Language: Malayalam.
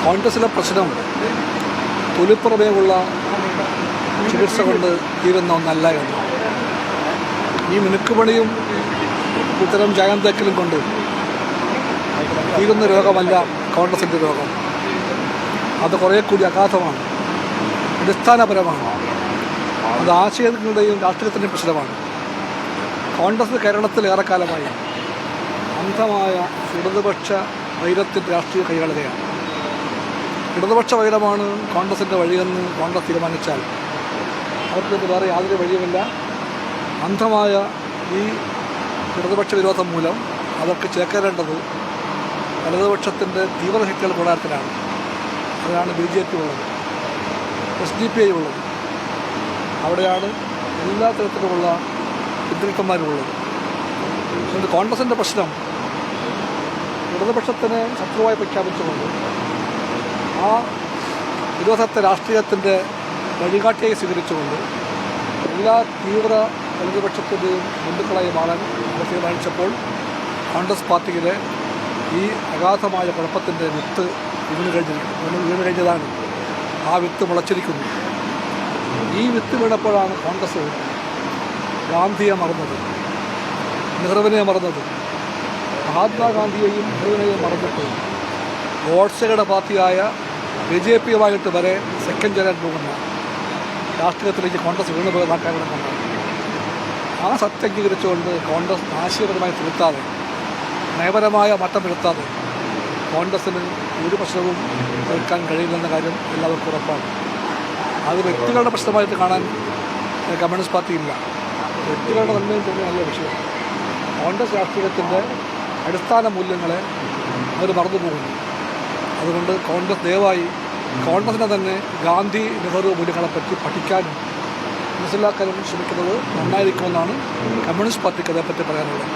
കോൺഗ്രസിലെ പ്രശ്നം തൊലിപ്പുറമേയുള്ള ചികിത്സ കൊണ്ട് തീരുന്ന ഒന്നല്ല എന്ന്. ഈ മിനുക്കുപണിയും ഇത്തരം ജാഗന്തക്കലും കൊണ്ട് തീരുന്ന രോഗമല്ല കോൺഗ്രസിൻ്റെ രോഗം. അത് കുറേ കൂടി അഗാധമാണ്, അടിസ്ഥാനപരമാണ്. അത് ആശയങ്ങളുടെയും രാഷ്ട്രീയത്തിൻ്റെയും പ്രശ്നമാണ്. കോൺഗ്രസ് കേരളത്തിൽ ഏറെക്കാലമായി അന്ധമായ ഇടതുപക്ഷ വൈരത്തിൻ്റെ രാഷ്ട്രീയ കൈകാളുകയാണ്. ഇടതുപക്ഷ വൈരമാണ് കോൺഗ്രസിൻ്റെ വഴിയെന്ന് കോൺഗ്രസ് തീരുമാനിച്ചാൽ അവർക്ക് വേറെ യാതൊരു വഴിയുമില്ല. അന്ധമായ ഈ ഇടതുപക്ഷ വിരോധം മൂലം അവർക്ക് ചേക്കേറേണ്ടത് വലതുപക്ഷത്തിൻ്റെ തീവ്രശക്തികൾ കൂടാരത്തിലാണ്. അതിലാണ് BJP ഉള്ളത്, SDPI ഉള്ളത്. അവിടെയാണ് എല്ലാ തരത്തിലുമുള്ള വിദ്യാർത്ഥന്മാരുമുള്ളത്. അതുകൊണ്ട് കോൺഗ്രസിൻ്റെ പ്രശ്നം ഇടതുപക്ഷത്തിന് ശത്രുവായി പ്രഖ്യാപിച്ചുകൊണ്ട് ആ വിരോധത്തെ രാഷ്ട്രീയത്തിൻ്റെ വഴികാട്ടിയായി സ്വീകരിച്ചുകൊണ്ട് എല്ലാ തീവ്ര ഇടതുപക്ഷത്തിൻ്റെയും ബന്ധുക്കളായി മാറാൻ അവർ തീരുമാനിച്ചപ്പോൾ കോൺഗ്രസ് പാർട്ടിയിലെ ഈ അഗാധമായ കുഴപ്പത്തിൻ്റെ വിത്ത് വീണ് കഴിഞ്ഞതാണ്. ആ വിത്ത് മുളച്ചിരിക്കുന്നു. ഈ വിത്ത് വീണപ്പോഴാണ് കോൺഗ്രസ് ഗാന്ധിയെ മറന്നത്, നെഹ്റുവിനെ മറന്നത്, മഹാത്മാഗാന്ധിയെയും നെഹ്റുവിനെയും മറന്നിട്ട് ഗോഡ്സെയുടെ പാർട്ടിയായ BJPയുമായിട്ട് വരെ സെക്കൻഡ് ചേരാൻ പോകുന്ന രാഷ്ട്രീയത്തിലേക്ക് കോൺഗ്രസ് വീണ് പോയതാക്കാനുള്ള ആ സത്യം അംഗീകരിച്ചുകൊണ്ട് കോൺഗ്രസ് ആശയപരമായി തിരുത്താതെ, നയപരമായ മാറ്റം വരുത്താതെ കോൺഗ്രസ്സിന് ഒരു പ്രശ്നവും തീർക്കാൻ കഴിയില്ലെന്ന കാര്യം എല്ലാവർക്കും ഉറപ്പാണ്. അത് വ്യക്തികളുടെ പ്രശ്നമായിട്ട് കാണാൻ കമ്മ്യൂണിസ്റ്റ് പാർട്ടിയില്ല. വ്യക്തികളുടെ നന്മയും തന്നെയല്ല വിഷയം. കോൺഗ്രസ് രാഷ്ട്രീയത്തിൻ്റെ അടിസ്ഥാന മൂല്യങ്ങളെ അവർ മറന്നുപോകുന്നു. അതുകൊണ്ട് കോൺഗ്രസ് ദയവായി കോൺഗ്രസിനെ തന്നെ ഗാന്ധി നെഹ്റു മൂല്യങ്ങളെപ്പറ്റി പഠിക്കാനും മനസ്സിലാക്കാനും ശ്രമിക്കുന്നത് നന്നായിരിക്കുമെന്നാണ് കമ്മ്യൂണിസ്റ്റ് പാർട്ടിക്ക് അതേപ്പറ്റി പറയാനുള്ളത്.